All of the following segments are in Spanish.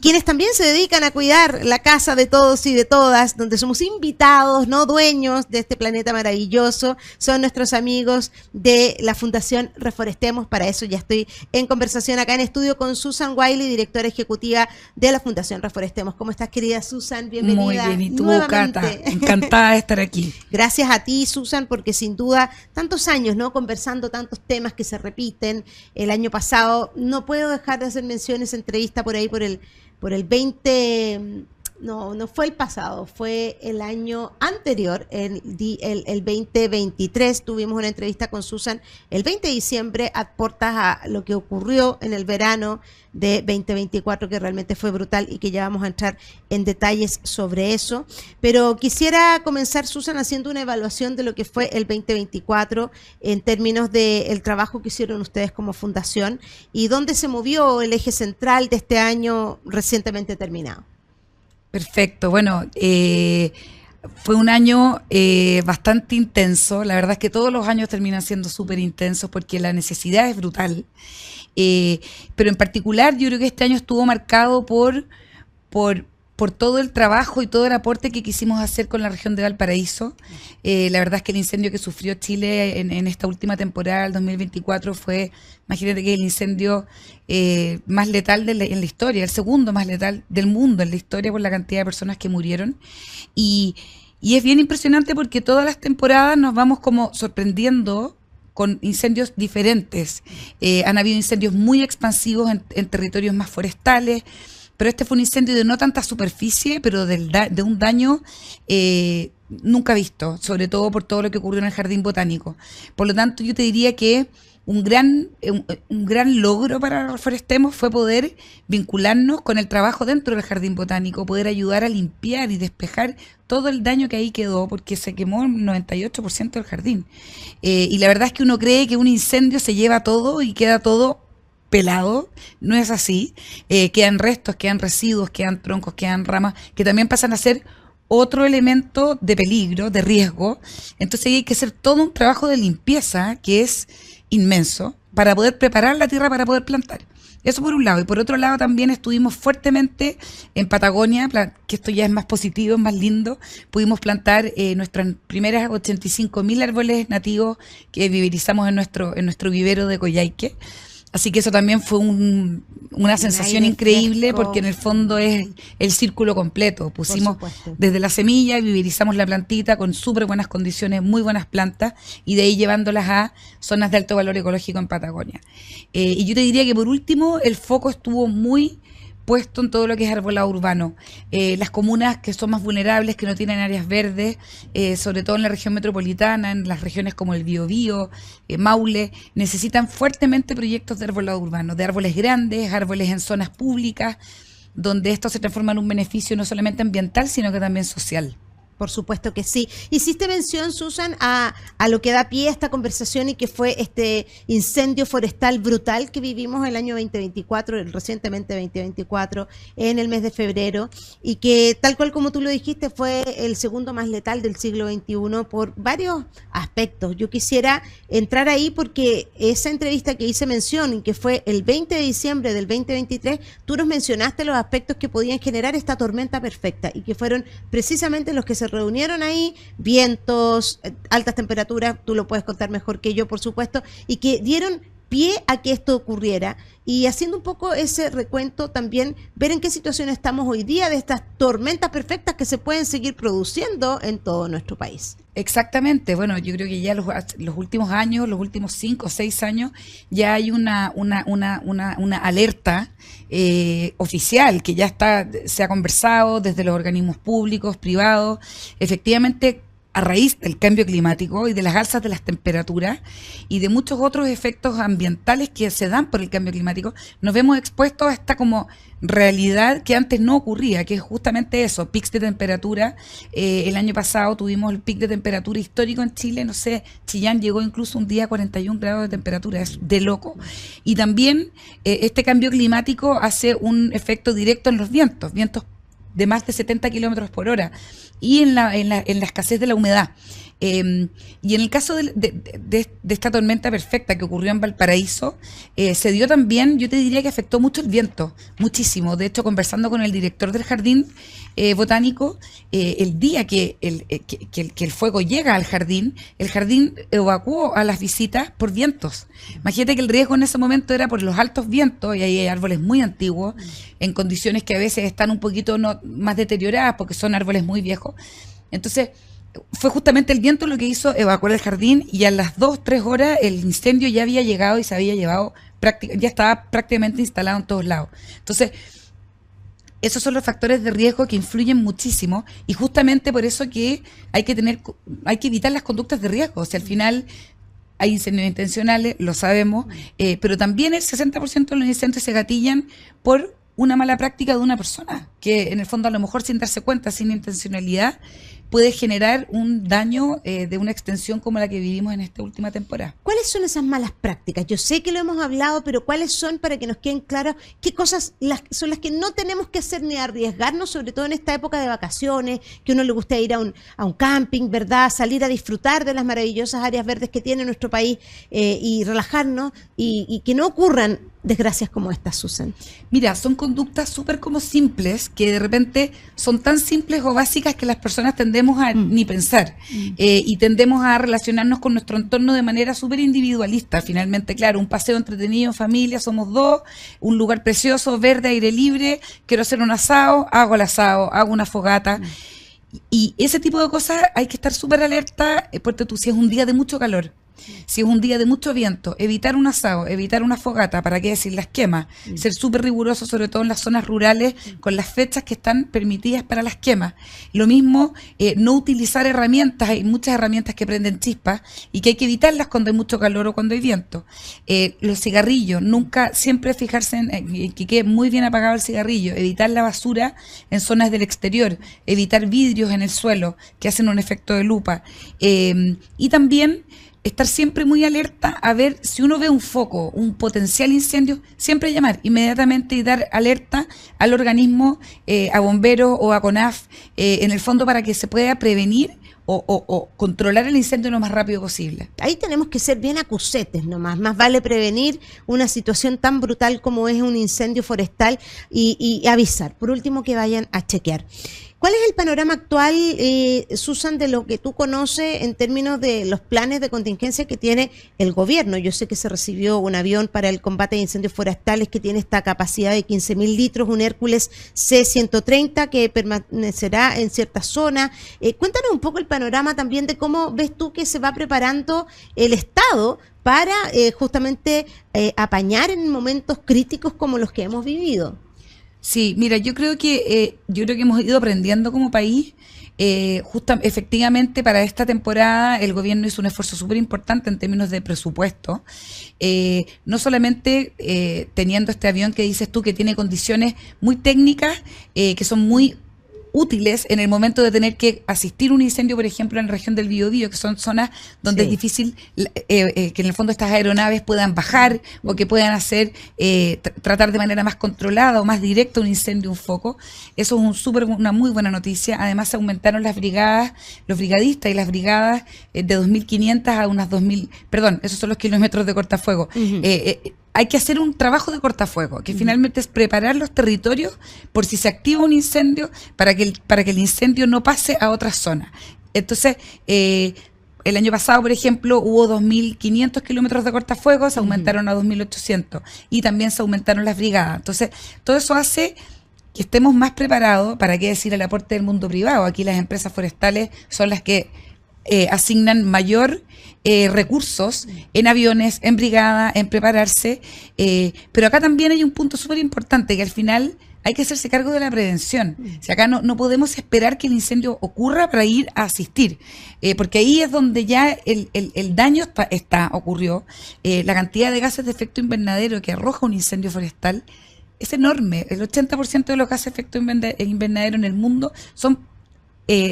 quienes también se dedican a cuidar la casa de todos y de todas, donde somos invitados, no dueños de este planeta maravilloso, son nuestros amigos de la Fundación Reforestemos. Para eso ya estoy en conversación acá en estudio con Susan Wiley, directora ejecutiva de la Fundación Reforestemos. ¿Cómo estás, querida Susan? Bienvenida. Muy bien, y tú, Cata, encantada de estar aquí. Gracias a ti, Susan, porque sin duda tantos años, ¿no? Conversando tantos temas que se repiten. El año pasado, no puedo dejar de hacer mención esa entrevista por ahí por el 20, no fue el pasado, fue el año anterior, el 2023, tuvimos una entrevista con Susan el 20 de diciembre a puertas a lo que ocurrió en el verano de 2024, que realmente fue brutal y que ya vamos a entrar en detalles sobre eso. Pero quisiera comenzar, Susan, haciendo una evaluación de lo que fue el 2024 en términos del trabajo que hicieron ustedes como fundación y dónde se movió el eje central de este año recientemente terminado. Perfecto, bueno, fue un año bastante intenso. La verdad es que todos los años terminan siendo súper intensos porque la necesidad es brutal. Pero en particular yo creo que este año estuvo marcado por todo el trabajo y todo el aporte que quisimos hacer con la región de Valparaíso. La verdad es que el incendio que sufrió Chile en esta última temporada, el 2024, fue, imagínate que el incendio más letal en la historia, el segundo más letal del mundo en la historia por la cantidad de personas que murieron. Y es bien impresionante porque todas las temporadas nos vamos como sorprendiendo con incendios diferentes. Han habido incendios muy expansivos en territorios más forestales, pero este fue un incendio de no tanta superficie, pero de un daño nunca visto, sobre todo por todo lo que ocurrió en el Jardín Botánico. Por lo tanto, yo te diría que un gran logro para Reforestemos fue poder vincularnos con el trabajo dentro del Jardín Botánico, poder ayudar a limpiar y despejar todo el daño que ahí quedó, porque se quemó el 98% del jardín. Y la verdad es que uno cree que un incendio se lleva todo y queda todo pelado. No es así. Quedan restos, quedan residuos, quedan troncos, quedan ramas, que también pasan a ser otro elemento de peligro, de riesgo. Entonces hay que hacer todo un trabajo de limpieza que es inmenso para poder preparar la tierra para poder plantar. Eso por un lado. Y por otro lado también estuvimos fuertemente en Patagonia, que esto ya es más positivo, es más lindo. Pudimos plantar nuestras primeras 85.000 árboles nativos que viverizamos en nuestro vivero de Coyhaique. Así que eso también fue una sensación increíble, porque en el fondo es el círculo completo. Pusimos desde la semilla, viverizamos la plantita con súper buenas condiciones, muy buenas plantas, y de ahí llevándolas a zonas de alto valor ecológico en Patagonia. Y yo te diría que por último el foco estuvo muy puesto en todo lo que es arbolado urbano. Las comunas que son más vulnerables, que no tienen áreas verdes, sobre todo en la región metropolitana, en las regiones como el Biobío, Maule, necesitan fuertemente proyectos de arbolado urbano, de árboles grandes, árboles en zonas públicas, donde esto se transforma en un beneficio no solamente ambiental, sino que también social. Por supuesto que sí. Hiciste mención, Susan, a lo que da pie a esta conversación y que fue este incendio forestal brutal que vivimos el año 2024, recientemente 2024, en el mes de febrero, y que tal cual como tú lo dijiste fue el segundo más letal del siglo XXI por varios aspectos. Yo quisiera entrar ahí porque esa entrevista que hice mención y que fue el 20 de diciembre del 2023, tú nos mencionaste los aspectos que podían generar esta tormenta perfecta y que fueron precisamente los que se reunieron ahí, vientos, altas temperaturas, tú lo puedes contar mejor que yo, por supuesto, y que dieron pie a que esto ocurriera. Y haciendo un poco ese recuento también, ver en qué situación estamos hoy día de estas tormentas perfectas que se pueden seguir produciendo en todo nuestro país. Exactamente. Bueno, yo creo que ya los últimos años, los últimos 5 o 6 años, ya hay una alerta oficial que ya se ha conversado desde los organismos públicos, privados, efectivamente, a raíz del cambio climático y de las alzas de las temperaturas y de muchos otros efectos ambientales que se dan por el cambio climático, nos vemos expuestos a esta como realidad que antes no ocurría, que es justamente eso, pics de temperatura. El año pasado tuvimos el pic de temperatura histórico en Chile, no sé, Chillán llegó incluso un día a 41 grados de temperatura, es de loco. Y también este cambio climático hace un efecto directo en los vientos de más de 70 kilómetros por hora y en la escasez de la humedad. Y en el caso de esta tormenta perfecta que ocurrió en Valparaíso, se dio también, yo te diría que afectó mucho el viento, muchísimo. De hecho, conversando con el director del jardín botánico, el día que el fuego llega al jardín, el jardín evacuó a las visitas por vientos. Imagínate que el riesgo en ese momento era por los altos vientos, y ahí hay árboles muy antiguos, en condiciones que a veces están un poquito más deterioradas porque son árboles muy viejos. Entonces, fue justamente el viento lo que hizo evacuar el jardín, y a las 2-3 horas el incendio ya había llegado y se había llevado, ya estaba prácticamente instalado en todos lados. Entonces, esos son los factores de riesgo que influyen muchísimo, y justamente por eso que hay que evitar las conductas de riesgo. O sea, al final hay incendios intencionales, lo sabemos, pero también el 60% de los incendios se gatillan por una mala práctica de una persona, que en el fondo a lo mejor sin darse cuenta, sin intencionalidad, puede generar un daño de una extensión como la que vivimos en esta última temporada. ¿Cuáles son esas malas prácticas? Yo sé que lo hemos hablado, pero ¿cuáles son, para que nos queden claras, qué cosas son las que no tenemos que hacer ni arriesgarnos, sobre todo en esta época de vacaciones, que uno le gusta ir a un camping, ¿verdad? Salir a disfrutar de las maravillosas áreas verdes que tiene nuestro país y relajarnos, y que no ocurran desgracias como estas, Susan? Mira, son conductas súper como simples, que de repente son tan simples o básicas que las personas tendemos a ni pensar, y tendemos a relacionarnos con nuestro entorno de manera súper individualista. Finalmente, claro, un paseo entretenido en familia, somos dos, un lugar precioso, verde, aire libre, quiero hacer un asado, hago el asado, hago una fogata. Y ese tipo de cosas hay que estar súper alerta, porque si es un día de mucho calor, si es un día de mucho viento, evitar un asado, evitar una fogata, ¿para qué decir las quemas? Ser súper riguroso, sobre todo en las zonas rurales, con las fechas que están permitidas para las quemas. Lo mismo, no utilizar herramientas, hay muchas herramientas que prenden chispas y que hay que evitarlas cuando hay mucho calor o cuando hay viento. Los cigarrillos, siempre fijarse en que quede muy bien apagado el cigarrillo, evitar la basura en zonas del exterior, evitar vidrios en el suelo que hacen un efecto de lupa, y también estar siempre muy alerta a ver si uno ve un foco, un potencial incendio, siempre llamar inmediatamente y dar alerta al organismo, a bomberos o a CONAF, en el fondo, para que se pueda prevenir o controlar el incendio lo más rápido posible. Ahí tenemos que ser bien acusetes nomás, más vale prevenir una situación tan brutal como es un incendio forestal y avisar. Por último, que vayan a chequear. ¿Cuál es el panorama actual, Susan, de lo que tú conoces en términos de los planes de contingencia que tiene el gobierno? Yo sé que se recibió un avión para el combate de incendios forestales que tiene esta capacidad de 15.000 litros, un Hércules C-130 que permanecerá en ciertas zonas. Cuéntanos un poco el panorama también de cómo ves tú que se va preparando el Estado para justamente apañar en momentos críticos como los que hemos vivido. Sí, mira, yo creo que hemos ido aprendiendo como país. Efectivamente, para esta temporada el gobierno hizo un esfuerzo súper importante en términos de presupuesto, no solamente teniendo este avión que dices tú, que tiene condiciones muy técnicas, que son muy útiles en el momento de tener que asistir a un incendio, por ejemplo, en la región del Biobío, que son zonas donde es difícil que en el fondo estas aeronaves puedan bajar o que puedan hacer, tratar de manera más controlada o más directa un incendio, un foco. Eso es una muy buena noticia. Además, se aumentaron las brigadas, los brigadistas y las brigadas de 2.500 a unas 2.000, perdón, esos son los kilómetros de cortafuego. Hay que hacer un trabajo de cortafuego, que finalmente es preparar los territorios por si se activa un incendio, para que el incendio no pase a otras zonas. Entonces, el año pasado, por ejemplo, hubo 2.500 kilómetros de cortafuego, se aumentaron a 2.800, y también se aumentaron las brigadas. Entonces, todo eso hace que estemos más preparados, para qué decir el aporte del mundo privado. Aquí las empresas forestales son las que asignan mayor recursos en aviones, en brigada, en prepararse, pero acá también hay un punto súper importante, que al final hay que hacerse cargo de la prevención. O sea, acá no podemos esperar que el incendio ocurra para ir a asistir, porque ahí es donde ya el daño ocurrió. La cantidad de gases de efecto invernadero que arroja un incendio forestal es enorme. El 80% de los gases de efecto invernadero en el mundo son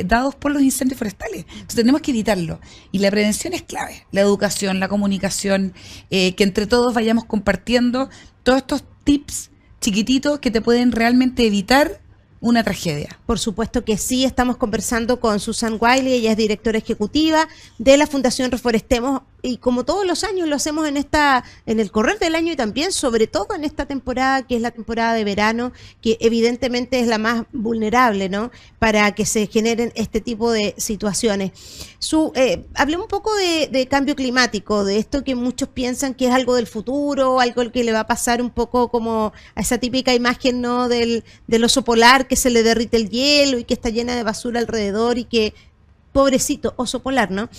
dados por los incendios forestales. Entonces tenemos que evitarlo. Y la prevención es clave. La educación, la comunicación, que entre todos vayamos compartiendo todos estos tips chiquititos que te pueden realmente evitar una tragedia. Por supuesto que sí, estamos conversando con Susan Wiley, ella es directora ejecutiva de la Fundación Reforestemos, y como todos los años lo hacemos en el correr del año y también sobre todo en esta temporada que es la temporada de verano, que evidentemente es la más vulnerable, ¿no?, para que se generen este tipo de situaciones. Hablemos un poco de cambio climático, de esto que muchos piensan que es algo del futuro, algo que le va a pasar un poco como a esa típica imagen, ¿no?, del oso polar que se le derrite el hielo y que está llena de basura alrededor y que, pobrecito, oso polar, ¿no?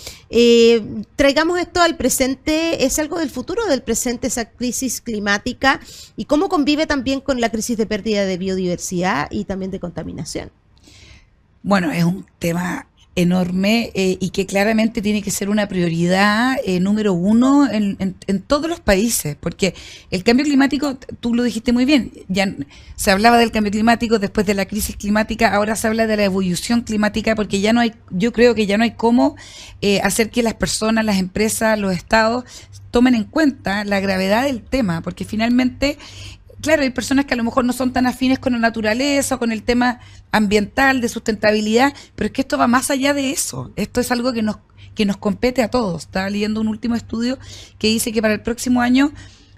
Traigamos esto al presente, ¿es algo del futuro o del presente esa crisis climática? ¿Y cómo convive también con la crisis de pérdida de biodiversidad y también de contaminación? Bueno, es un tema enorme y que claramente tiene que ser una prioridad número uno en todos los países, porque el cambio climático, tú lo dijiste muy bien, ya se hablaba del cambio climático después de la crisis climática, ahora se habla de la evolución climática, porque ya no hay, yo creo que ya no hay cómo hacer que las personas, las empresas, los estados tomen en cuenta la gravedad del tema, porque finalmente, claro, hay personas que a lo mejor no son tan afines con la naturaleza o con el tema ambiental, de sustentabilidad, pero es que esto va más allá de eso. Esto es algo que nos compete a todos. Estaba leyendo un último estudio que dice que para el próximo año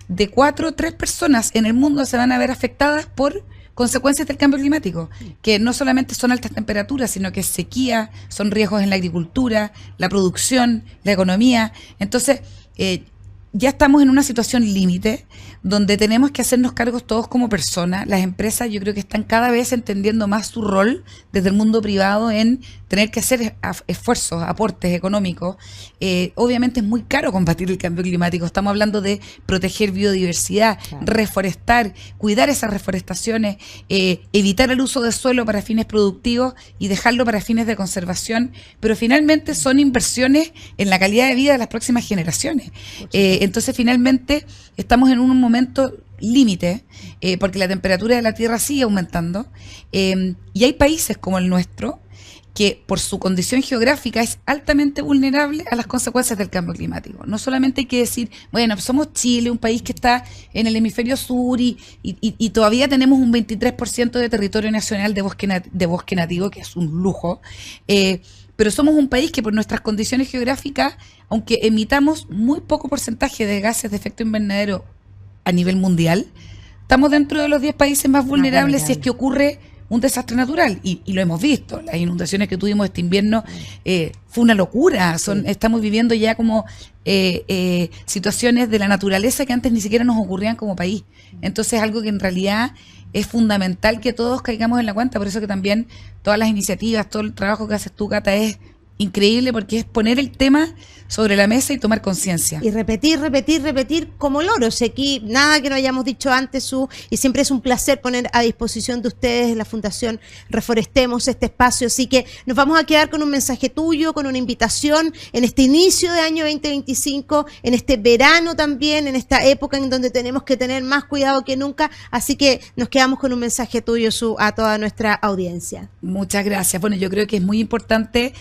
de 4 o 3 personas en el mundo se van a ver afectadas por consecuencias del cambio climático, que no solamente son altas temperaturas, sino que es sequía, son riesgos en la agricultura, la producción, la economía. Entonces, ya estamos en una situación límite donde tenemos que hacernos cargos todos como personas. Las empresas yo creo que están cada vez entendiendo más su rol desde el mundo privado en tener que hacer esfuerzos, aportes económicos. Obviamente es muy caro combatir el cambio climático. Estamos hablando de proteger biodiversidad, claro, reforestar, cuidar esas reforestaciones, evitar el uso de suelo para fines productivos y dejarlo para fines de conservación. Pero finalmente son inversiones en la calidad de vida de las próximas generaciones. Entonces finalmente estamos en un momento límite, porque la temperatura de la Tierra sigue aumentando, y hay países como el nuestro que por su condición geográfica es altamente vulnerable a las consecuencias del cambio climático. No solamente hay que decir, bueno, somos Chile, un país que está en el hemisferio sur y todavía tenemos un 23% de territorio nacional de bosque nativo, que es un lujo, pero somos un país que por nuestras condiciones geográficas, aunque emitamos muy poco porcentaje de gases de efecto invernadero a nivel mundial, estamos dentro de los 10 países más vulnerables si es que ocurre un desastre natural, y lo hemos visto. Las inundaciones que tuvimos este invierno fue una locura. Estamos viviendo ya como situaciones de la naturaleza que antes ni siquiera nos ocurrían como país. Entonces algo que en realidad es fundamental que todos caigamos en la cuenta. Por eso que también todas las iniciativas, todo el trabajo que haces tú, Cata, es increíble, porque es poner el tema sobre la mesa y tomar conciencia. Y repetir como loros. Aquí nada que no hayamos dicho antes, y siempre es un placer poner a disposición de ustedes, la Fundación Reforestemos, este espacio. Así que nos vamos a quedar con un mensaje tuyo, con una invitación en este inicio de año 2025, en este verano también, en esta época en donde tenemos que tener más cuidado que nunca. Así que nos quedamos con un mensaje tuyo, a toda nuestra audiencia. Muchas gracias. Bueno, yo creo que es muy importante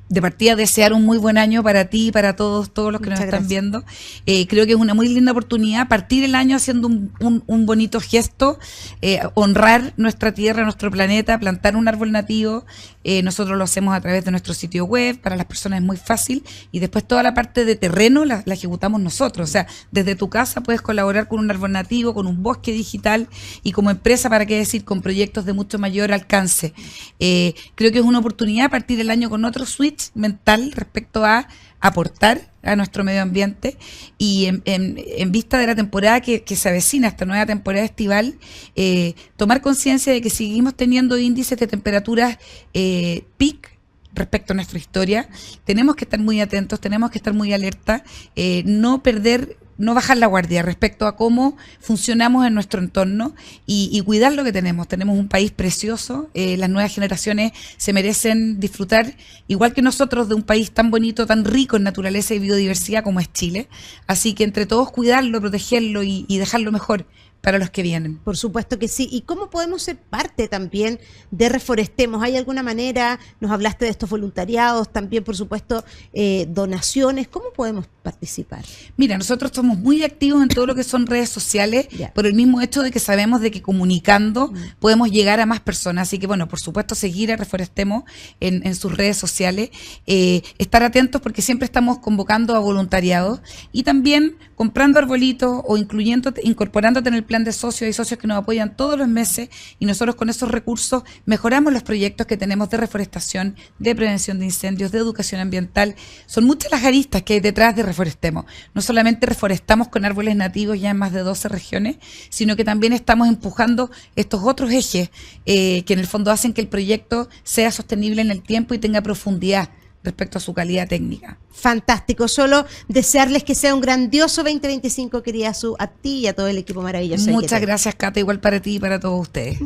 de partida desear un muy buen año para ti y para todos los que nos están viendo. Creo que es una muy linda oportunidad partir el año haciendo un bonito gesto, honrar nuestra tierra, nuestro planeta, plantar un árbol nativo. Nosotros lo hacemos a través de nuestro sitio web, para las personas es muy fácil, y después toda la parte de terreno la ejecutamos nosotros. O sea, desde tu casa puedes colaborar con un árbol nativo, con un bosque digital, y como empresa, para qué decir, con proyectos de mucho mayor alcance. Creo que es una oportunidad partir el año con otro switch mental respecto a aportar a nuestro medio ambiente, y en vista de la temporada que se avecina, esta nueva temporada estival, tomar conciencia de que seguimos teniendo índices de temperaturas peak respecto a nuestra historia. Tenemos que estar muy atentos, tenemos que estar muy alerta, no bajar la guardia respecto a cómo funcionamos en nuestro entorno y cuidar lo que tenemos. Tenemos un país precioso, las nuevas generaciones se merecen disfrutar, igual que nosotros, de un país tan bonito, tan rico en naturaleza y biodiversidad como es Chile. Así que entre todos cuidarlo, protegerlo y dejarlo mejor para los que vienen. Por supuesto que sí. ¿Y cómo podemos ser parte también de Reforestemos? ¿Hay alguna manera? Nos hablaste de estos voluntariados, también por supuesto donaciones. ¿Cómo podemos participar? Mira, nosotros somos muy activos en todo lo que son redes sociales, por el mismo hecho de que sabemos de que comunicando podemos llegar a más personas. Así que bueno, por supuesto seguir a Reforestemos en sus redes sociales, estar atentos porque siempre estamos convocando a voluntariados y también comprando arbolitos o incorporándote en el plan de socios. Hay socios que nos apoyan todos los meses y nosotros con esos recursos mejoramos los proyectos que tenemos de reforestación, de prevención de incendios, de educación ambiental. Son muchas las aristas que hay detrás de Reforestemos. No solamente reforestamos con árboles nativos ya en más de 12 regiones, sino que también estamos empujando estos otros ejes que en el fondo hacen que el proyecto sea sostenible en el tiempo y tenga profundidad respecto a su calidad técnica. Fantástico, solo desearles que sea un grandioso 2025, querida Su, a ti y a todo el equipo maravilloso. Muchas gracias, Cata, igual para ti y para todos ustedes.